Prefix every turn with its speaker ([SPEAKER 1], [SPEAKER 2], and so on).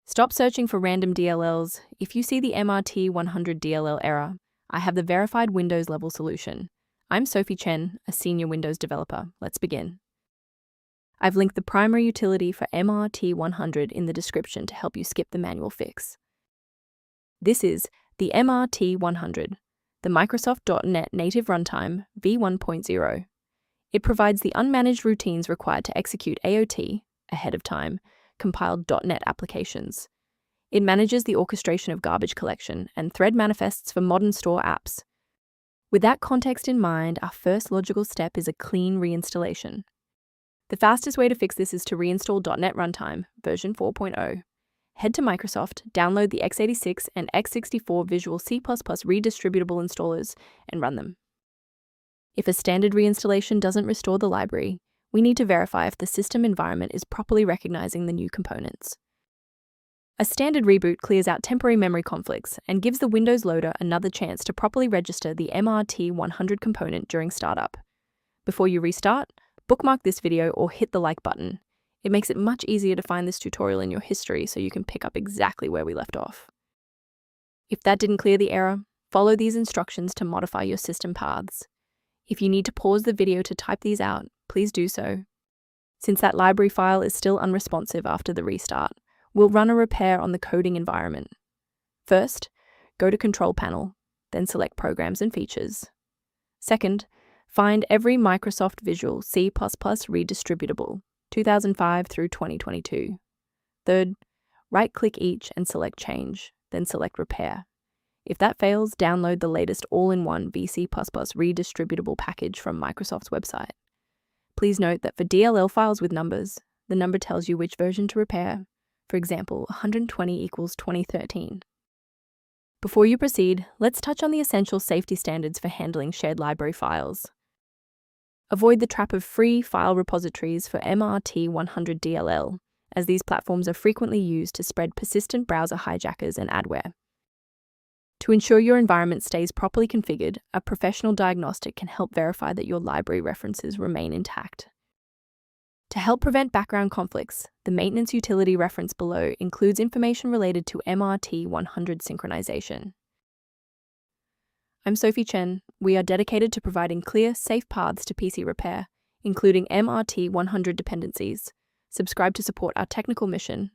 [SPEAKER 1] Stop searching for random DLLs. If you see the mrt100.dll error, I have the verified Windows level solution. I'm Sophie Chen, a senior Windows developer. Let's begin. I've linked the primary utility for mrt100 in the description to help you skip the manual fix. This is the mrt100, the Microsoft NET Native Runtime v1.0. It provides the unmanaged routines required to execute AOT, ahead of time, compiled .NET applications. It manages the orchestration of garbage collection and thread manifests for modern store apps. With that context in mind, our first logical step is a clean reinstallation. The fastest way to fix this is to reinstall .NET Runtime, version 4.0. Head to Microsoft, download the x86 and x64 Visual C++ Redistributable installers, and run them. If a standard reinstallation doesn't restore the library, we need to verify if the system environment is properly recognizing the new components. A standard reboot clears out temporary memory conflicts and gives the Windows loader another chance to properly register the mrt100 component during startup. Before you restart, bookmark this video or hit the like button. It makes it much easier to find this tutorial in your history so you can pick up exactly where we left off. If that didn't clear the error, follow these instructions to modify your system paths. If you need to pause the video to type these out, please do so. Since that library file is still unresponsive after the restart, we'll run a repair on the coding environment. First, go to Control Panel, then select Programs and Features. Second, find every Microsoft Visual C++ Redistributable, 2005 through 2022. Third, right-click each and select Change, then select Repair. If that fails, download the latest all-in-one VC++ redistributable package from Microsoft's website. Please note that for DLL files with numbers, the number tells you which version to repair. For example, 120 equals 2013. Before you proceed, let's touch on the essential safety standards for handling shared library files. Avoid the trap of free file repositories for mrt100.dll, as these platforms are frequently used to spread persistent browser hijackers and adware. To ensure your environment stays properly configured, a professional diagnostic can help verify that your library references remain intact. To help prevent background conflicts, the maintenance utility reference below includes information related to mrt100 synchronization. I'm Sophie Chen. We are dedicated to providing clear, safe paths to PC repair, including mrt100 dependencies. Subscribe to support our technical mission